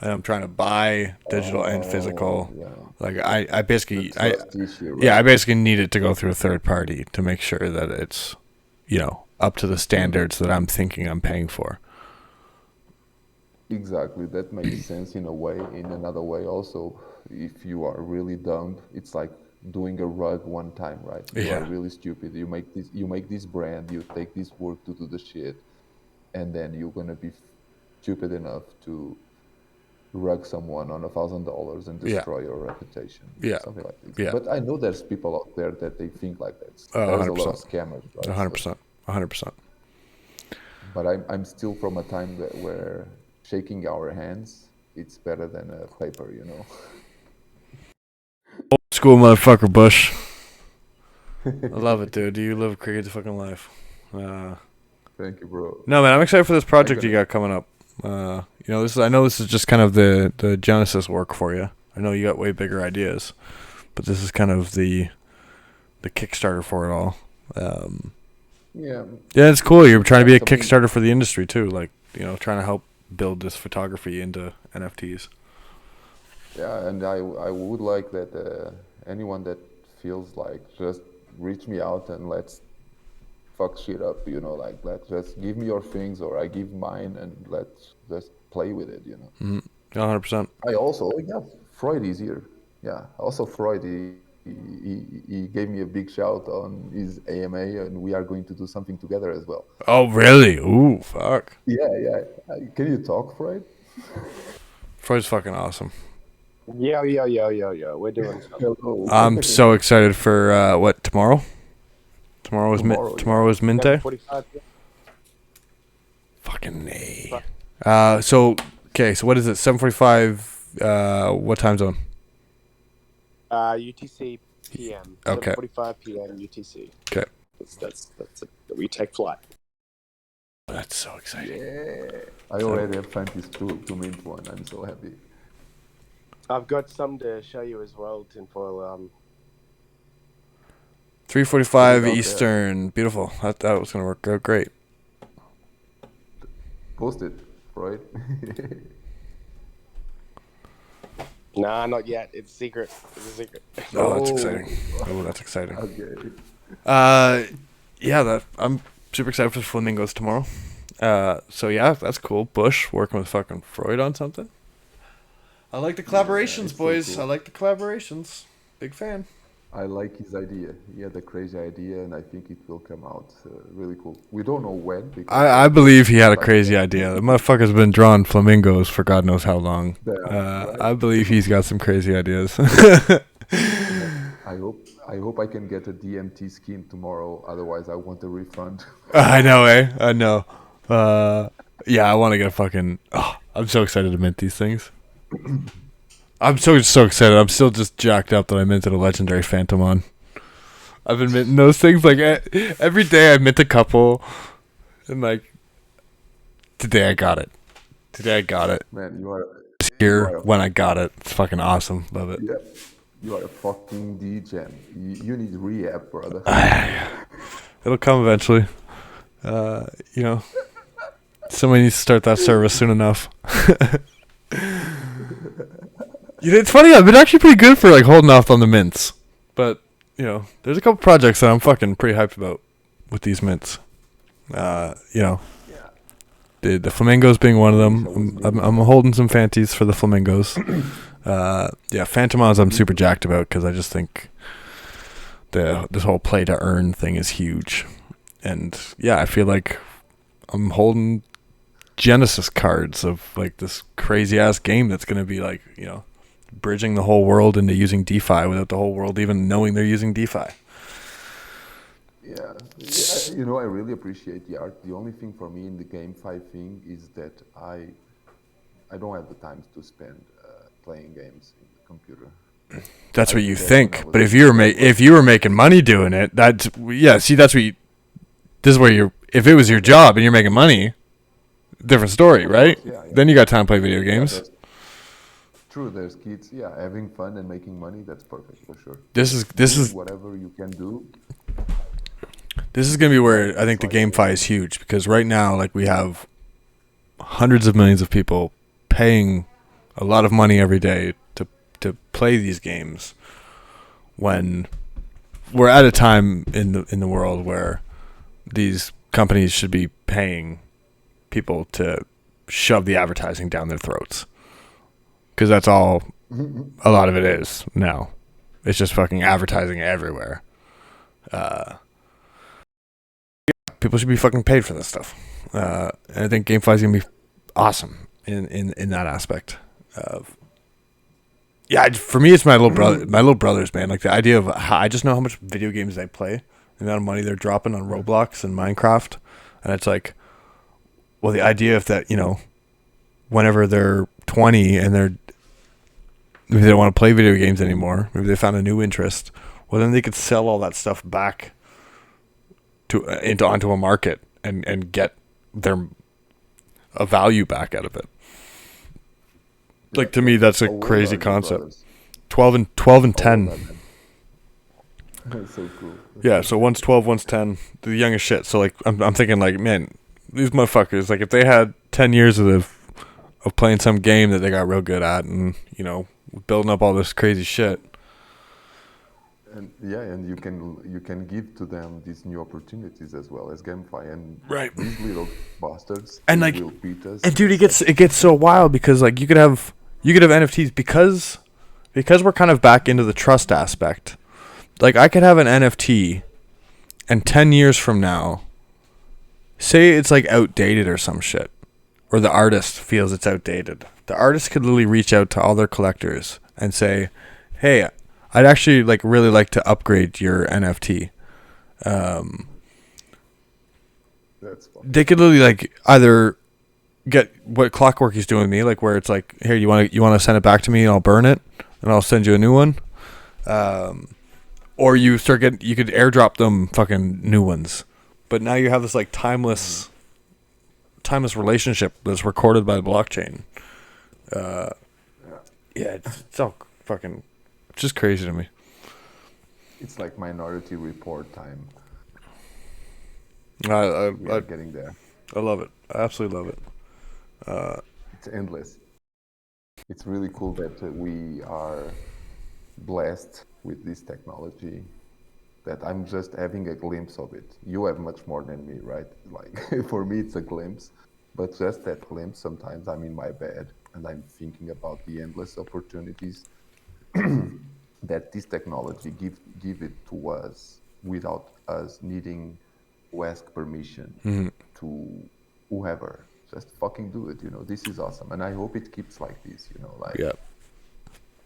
and I'm trying to buy digital and physical, Yeah, like I the basically trust issue, I right? basically need it to go through a third party to make sure that it's up to the standards that I'm thinking I'm paying for. Exactly. That makes sense in a way. In another way, also, if you are really dumb, it's like doing a rug one time, right? You are Yeah. really stupid. You make this brand, you take this work to do the shit, and then you're gonna be stupid enough to rug someone on $1,000 and Yeah. destroy your reputation. Yeah. Something like this. Yeah. But I know there's people out there that they think like that. Oh, There's a lot 100%. of scammers, right? 100%. 100%. But I'm still from a time where shaking our hands, it's better than a paper, you know. Old school motherfucker, Bush. I love it, dude. You live a crazy fucking life. Thank you, bro. No, man, I'm excited for this project you got coming up. I know this is just kind of the genesis work for you. I know you got way bigger ideas, but this is kind of the Kickstarter for it all. Yeah. Yeah, it's cool. You're trying to be a Something- Kickstarter for the industry too, like, trying to help build this photography into NFTs. Yeah, and I would like that anyone that feels like just reach me out and let's fuck shit up, like let's just give me your things or I give mine and let's just play with it, 100%. I also, Freud is here. Yeah, also Freud, he gave me a big shout on his AMA and we are going to do something together as well. Oh, really? Ooh, fuck. Yeah. Can you talk, Freud? Freud's fucking awesome. Yo. We're doing something. Hello. I'm so excited for what, tomorrow? Tomorrow is mint day. 45. Fucking A. So what is it? 7:45. What time zone? UTC PM. Okay. 7:45 PM UTC. Okay. That's it. We take flight. That's so exciting. Yeah. I already have fancies to mint one. I'm so happy. I've got some to show you as well, tinfoil. 3:45 Okay. Eastern. Beautiful. That was gonna work out great. Post it, Freud. Nah, not yet. It's secret. It's a secret. Oh, that's exciting. Oh, that's exciting. Okay. Yeah, I'm super excited for the flamingos tomorrow. So yeah, that's cool. Bush working with fucking Freud on something. I like the collaborations, it's so boys. cool. I like the collaborations. Big fan. I like his idea. He had a crazy idea, and I think it will come out really cool. We don't know when. Because I believe he had a crazy idea. The motherfucker's been drawing flamingos for God knows how long. Yeah, right. I believe he's got some crazy ideas. I hope I can get a DMT skin tomorrow. Otherwise, I want a refund. I know, eh? I know. Yeah, I want to get a fucking... Oh, I'm so excited to mint these things. I'm so excited. I'm still just jacked up that I minted a legendary Fantom on. I've been minting those things like every day. I mint a couple, and like today I got it. Man, you are Here when I got it, it's fucking awesome. Love it. yeah, you are a fucking degen. You need rehab, brother. It'll come eventually. Somebody needs to start that service soon enough. It's funny. I've been actually pretty good for like holding off on the mints, but there's a couple projects that I'm fucking pretty hyped about with these mints. The flamingos being one of them. I'm holding some fanties for the flamingos. Fantomons I'm super jacked about because I just think this whole play to earn thing is huge, and I feel like I'm holding Genesis cards of like this crazy ass game that's gonna be like bridging the whole world into using DeFi without the whole world even knowing they're using DeFi. Yeah, I really appreciate the art. The only thing for me in the GameFi thing is that I don't have the time to spend playing games in the computer. That's what I you did that think, when I was but a if you were making money doing it, that's this is where if it was your job and you're making money, different story, right? Yeah. Then you got time to play video games. True, there's kids, having fun and making money, that's perfect for sure. This is whatever you can do. This is gonna be where I think the GameFi is huge, because right now, like, we have hundreds of millions of people paying a lot of money every day to play these games, when we're at a time in the world where these companies should be paying people to shove the advertising down their throats, because that's all a lot of it is now. It's just fucking advertising everywhere. People should be fucking paid for this stuff. And I think GameFi is gonna be awesome in that aspect. Yeah, for me, it's my little brother, my little brothers, man. Like the idea of I just know how much video games they play, the amount of money they're dropping on Roblox and Minecraft, and it's like, well, the idea of that, whenever they're 20 and maybe they don't want to play video games anymore, maybe they found a new interest. Well, then they could sell all that stuff back onto a market and get a value back out of it. Like, to me, that's a crazy concept. 12 and 10. That's so cool. Yeah, so one's 12, one's 10. The youngest shit. So like, I'm thinking like, man, these motherfuckers, like if they had 10 years of playing some game that they got real good at, and building up all this crazy shit. And you can give to them these new opportunities as well as GameFi, and right. These little bastards and like will beat us. And dude, it gets so wild because like you could have NFTs because we're kind of back into the trust aspect. Like I could have an NFT, and 10 years from now, say it's like outdated or some shit, or the artist feels it's outdated. The artist could literally reach out to all their collectors and say, "Hey, I'd actually really like to upgrade your NFT." That's fun. They could literally either get what Clockwork is doing with me, where it's like, "Here, you want to send it back to me, and I'll burn it, and I'll send you a new one," or you could airdrop them fucking new ones. But now you have this timeless relationship that's recorded by the blockchain. Yeah, it's all fucking. It's just crazy to me. It's like Minority Report time. We are getting there. I love it. I absolutely love it. It's endless. It's really cool that we are blessed with this technology, that I'm just having a glimpse of it. You have much more than me, right? Like for me, it's a glimpse, but just that glimpse. Sometimes I'm in my bed and I'm thinking about the endless opportunities that this technology give it to us without us needing to ask permission to whoever. Just fucking do it. This is awesome, and I hope it keeps like this.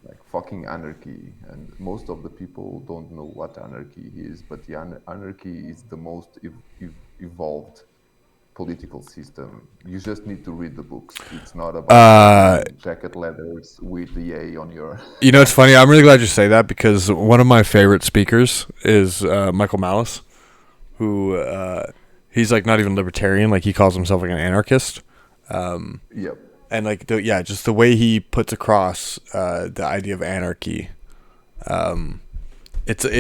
Like fucking anarchy, and most of the people don't know what anarchy is, but the anarchy is the most evolved political system. You just need to read the books. It's not about jacket leathers with the A on your... It's funny, I'm really glad you say that, because one of my favorite speakers is Michael Malice, who he's not even libertarian, he calls himself an anarchist. Yep. And just the way he puts across the idea of anarchy, it's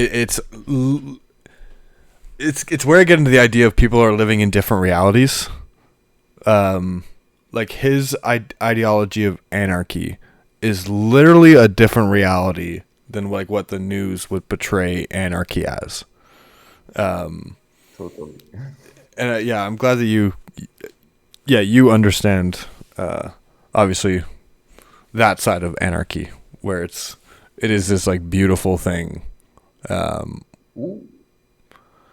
where I get into the idea of people are living in different realities. His ideology of anarchy is literally a different reality than what the news would portray anarchy as. Totally. And I'm glad that you understand. Obviously, that side of anarchy, where it is this beautiful thing. Who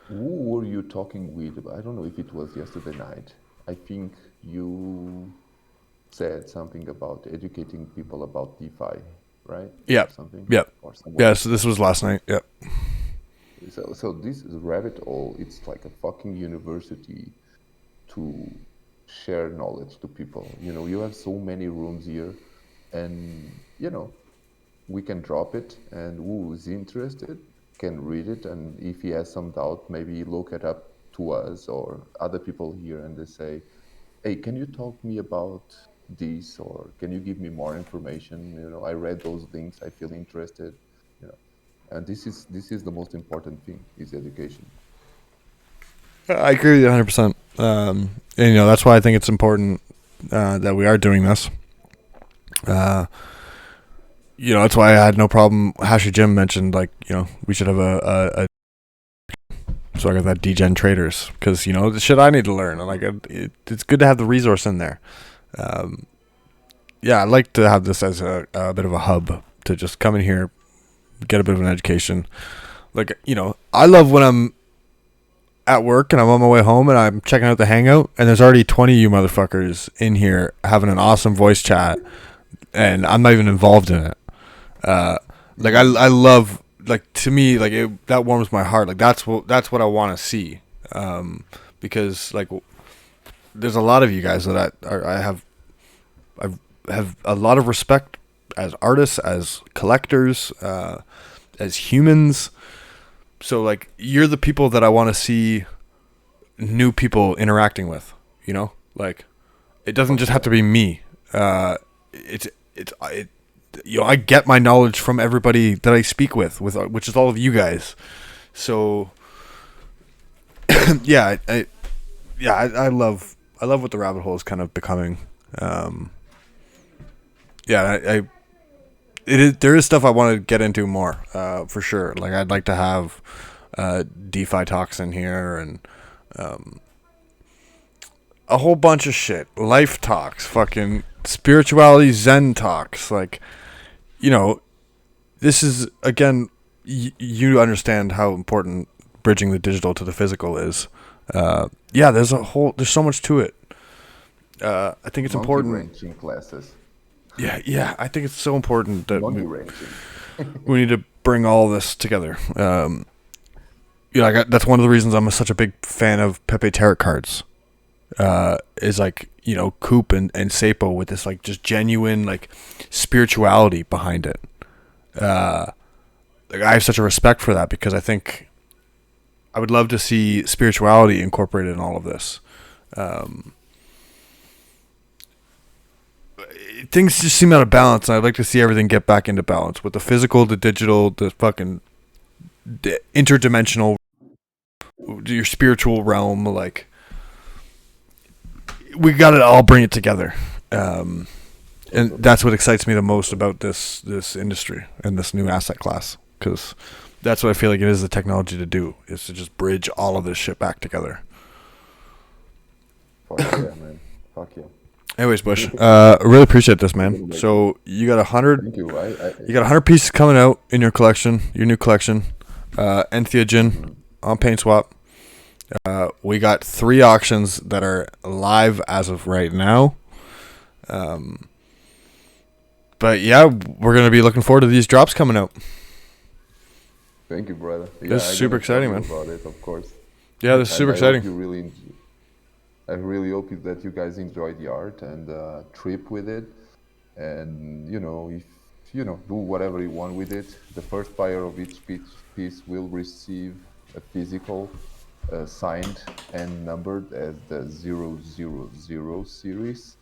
were you talking with? I don't know if it was yesterday night. I think you said something about educating people about DeFi, right? Yeah. Something. Yep. Yeah. So this was last night. Yep. So this is rabbit hole. It's like a fucking university to share knowledge to people. You have so many rooms here, and we can drop it, and who is interested can read it, and if he has some doubt, maybe look it up to us or other people here, and they say, "Hey, can you talk me about this, or can you give me more information? I read those links, I feel interested." And this is the most important thing, is education. I agree with you 100%. And that's why I think it's important that we are doing this. That's why I had no problem. Hashy Jim mentioned we should have a so I got that degen traders, because the shit I need to learn, and it's good to have the resource in there. I'd like to have this as a bit of a hub to just come in here, get a bit of an education. I love when I'm at work and I'm on my way home and I'm checking out the Hangout, and there's already 20 of you motherfuckers in here having an awesome voice chat, and I'm not even involved in it. Like I love, like, to me, like, that warms my heart. Like that's what I want to see, because like there's a lot of you guys that I have a lot of respect as artists, as collectors, as humans. So like you're the people that I want to see new people interacting with. You know, like it doesn't just have to be me. It you know, I get my knowledge from everybody that I speak with which is all of you guys. So yeah, I love what the rabbit hole is kind of becoming. Yeah, there is stuff I want to get into more, for sure. Like I'd like to have DeFi talks in here, and a whole bunch of shit, life talks, fucking spirituality, Zen talks. Like, you know, this is, again, you understand how important bridging the digital to the physical is. Yeah, there's so much to it. I think it's Monkey important. wrenching classes. Yeah, I think it's so important that Monkey wrenching. we need to bring all this together. You know, that's one of the reasons I'm such a big fan of Pepe Tarot cards. Is like, you know, Coop and Sapo with this like just genuine like spirituality behind it. Like I have such a respect for that, because I think I would love to see spirituality incorporated in all of this. Things just seem out of balance, and I'd like to see everything get back into balance with the physical, the digital, the fucking interdimensional, your spiritual realm. Like, we got to all bring it together. And that's what excites me the most about this industry and this new asset class, because that's what I feel like it is the technology to do, is to just bridge all of this shit back together. Fuck yeah, man. Fuck yeah. Anyways, Bush, I really appreciate this, man. So you got 100. Thank you. You got 100 pieces coming out in your collection, your new collection. Entheogen on PaintSwap. We got 3 auctions that are live as of right now. But yeah, we're gonna be looking forward to these drops coming out. Thank you, brother. This is super exciting, man. About it, of course. Yeah, this is super exciting. I really hope that you guys enjoy the art and trip with it, and you know, if you know, do whatever you want with it. The first buyer of each piece will receive a physical, signed and numbered as the 000 series.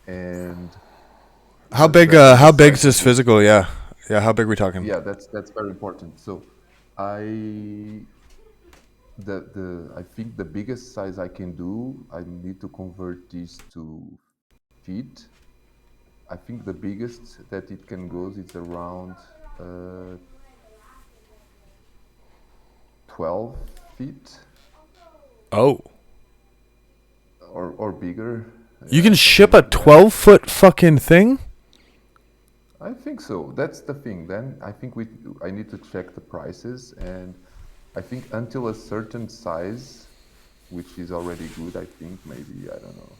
And how big is this physical? Yeah, how big are we talking? Yeah, that's very important. So I think the biggest size I can do, I need to convert these to feet. I think the biggest that it can go is around 12 feet. Oh. Or bigger. You can ship a 12-foot fucking thing? I think so. That's the thing. Then I think I need to check the prices, and I think until a certain size, which is already good, I think maybe, I don't know.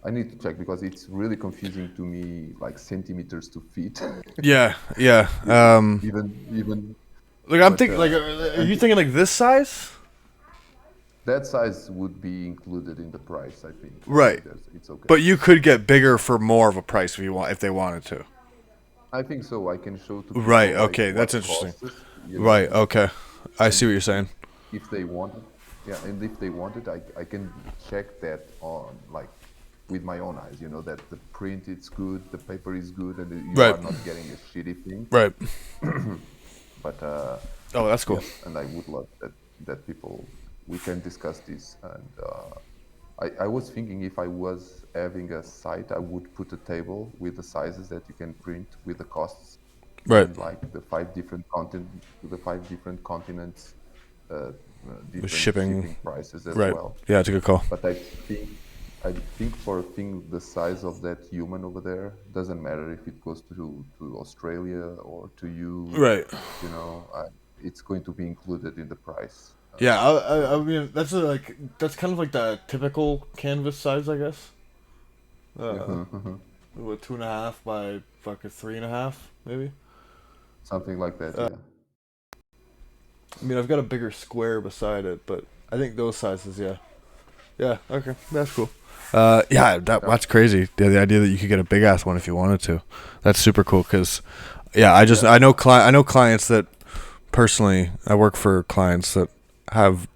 I need to check, because it's really confusing to me, like centimeters to feet. Yeah. Even. Like I'm thinking, like, are you thinking like this size? That size would be included in the price, I think. Right. It's okay. But you could get bigger for more of a price if they wanted to. I think so. I can show to people. Right. Like, okay, that's interesting. Costs, you know, right. Okay. I see what you're saying. If they want it, yeah, and if they want it, I can check that on, like, with my own eyes. You know, that the print is good, the paper is good, and you Right. are not getting a shitty thing. Right. But oh, that's cool. yes, and I would love that people, we can discuss this. And I was thinking, if I was having a site, I would put a table with the sizes that you can print, with the costs, Right. and like the 5 different continents, different shipping prices as Right. well. Yeah, it's a good call. But I think for a thing the size of that human over there, doesn't matter if it goes to Australia or to you. Right. You know, it's going to be included in the price. Yeah, I mean that's kind of like the typical canvas size, I guess. what, 2.5 by fucking 3.5, maybe. Something like that. Yeah. I mean, I've got a bigger square beside it, but I think those sizes, yeah. Yeah, okay, that's cool. Yeah, that's crazy. The idea that you could get a big ass one if you wanted to, that's super cool. Cause, yeah, I know clients that personally. I work for clients that have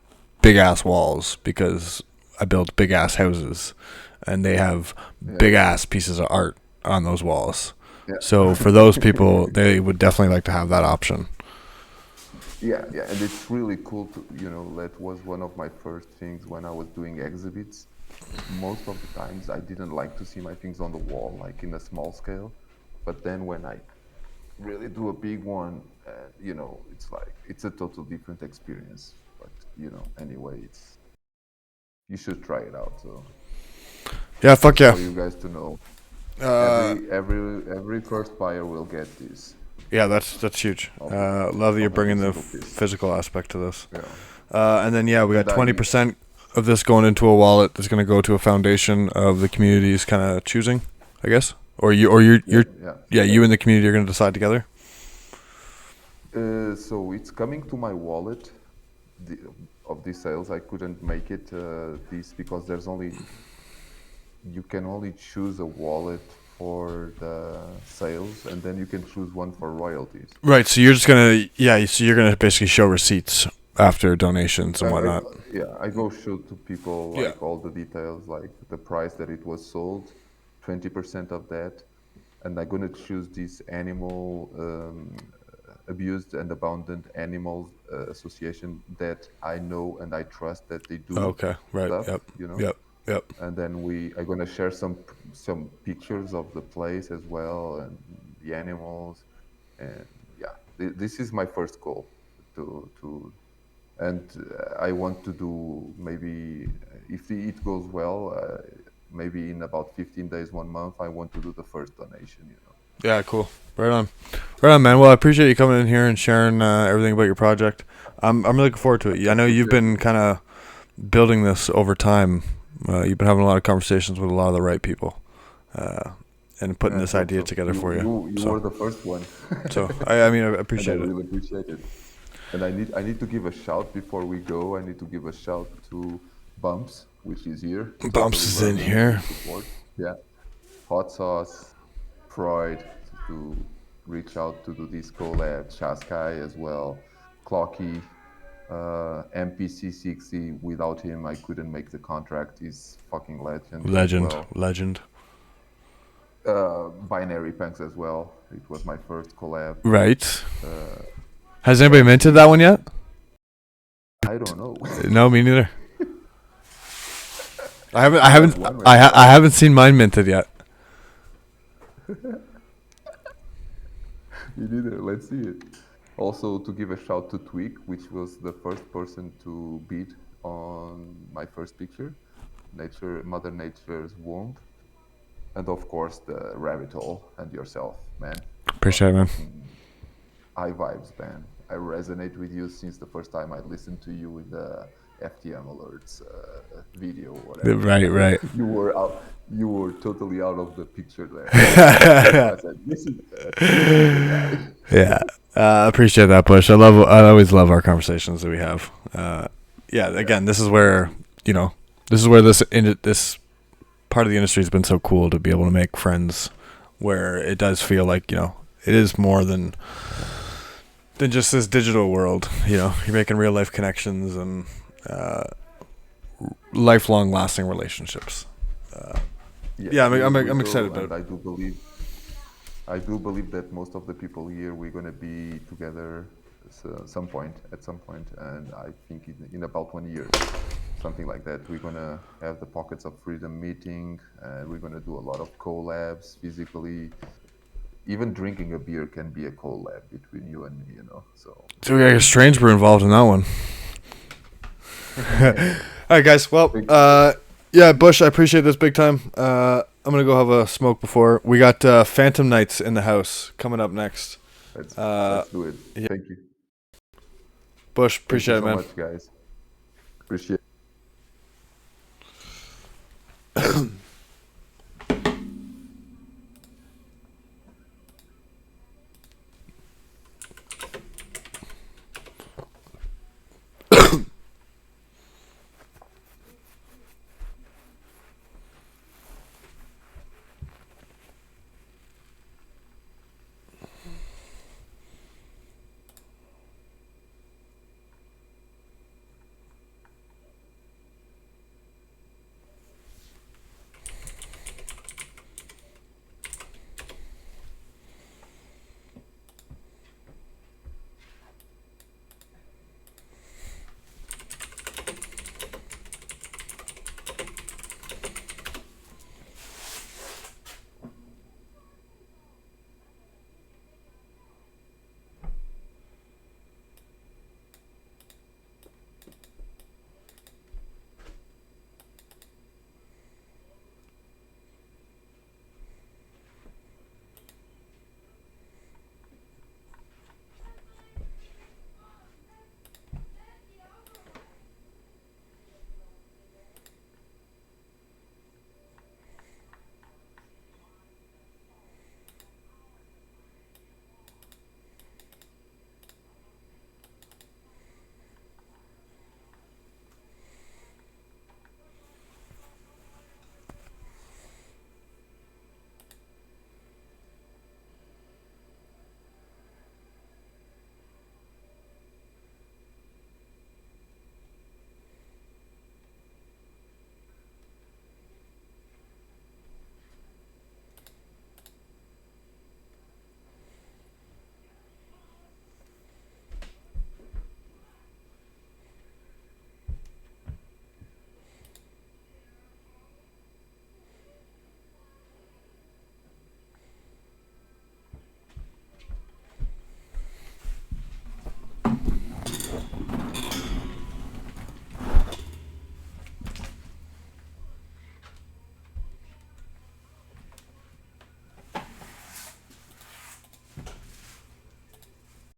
big ass walls because I build big ass houses, and they have big ass pieces of art on those walls. Yeah. So for those people, they would definitely like to have that option. Yeah, and it's really cool to, that was one of my first things when I was doing exhibits. Most of the times I didn't like to see my things on the wall, like in a small scale. But then when I really do a big one, it's like, it's a total different experience. But, anyway, you should try it out. So Yeah, fuck yeah. for you guys to know, every first buyer will get this. Yeah, that's huge. Love that you're bringing the physical aspect to this. Yeah. And then we got 20% of this going into a wallet that's going to go to a foundation of the community's kind of choosing, I guess. Or you and the community are going to decide together. So it's coming to my wallet. Of these sales, I couldn't make it this because you can only choose a wallet for the sales, and then you can choose one for royalties. Right. So you're just gonna So you're gonna basically show receipts after donations and whatnot. I go show to people all the details, like the price that it was sold, 20% of that, and I'm gonna choose this animal abused and abandoned animals association that I know and I trust that they do. Okay. Right. Stuff, Yep. And then I'm gonna share some pictures of the place as well and the animals, and this is my first goal and I want to do, maybe if it goes well, maybe in about 15 days, 1 month, I want to do the first donation. Yeah, cool. Right on, man. Well, I appreciate you coming in here and sharing everything about your project. I'm really looking forward to it. I know you've been kind of building this over time. You've been having a lot of conversations with a lot of the right people, and putting this idea together for you. You were the first one. So I mean, I appreciate it. I really appreciate it. And I need to give a shout before we go. I need to give a shout to Bumps, which is here. Bumps is in here. Yeah. Hot Sauce, Freud, to reach out to do this collab. Shaskai as well. Clocky. MPC60, without him I couldn't make the contract. He's fucking legend. Binary Punks as well. It was my first collab. Right. Has anybody minted that one yet? I don't know. No, me neither. I haven't seen mine minted yet. Me neither. Let's see it. Also, to give a shout to Tweak, which was the first person to bid on my first picture, Mother Nature's Womb, and of course the Rabbit Hole and yourself, man. Appreciate it, man. High vibes, man. I resonate with you since the first time I listened to you with the FTM alerts video or whatever. Right. You were totally out of the picture there. I said, this is yeah. Appreciate that, Bush. I always love our conversations that we have. Again, this is where this part of the industry has been so cool to be able to make friends, where it does feel like, it is more than just this digital world. You're making real life connections and lifelong lasting relationships. I'm excited about it. I do believe that most of the people here, we're going to be together at some point, and I think in about 1 year, something like that, we're going to have the Pockets of Freedom meeting, and we're going to do a lot of collabs physically. Even drinking a beer can be a collab between you and me, So we got a Strange Brew involved in that one. All right, guys. Well, Bush, I appreciate this big time. I'm going to go have a smoke before. We got Fantom Nights in the house coming up next. Let's do it. Thank you. Bush, appreciate Thank you it, man. So much, guys. Appreciate it.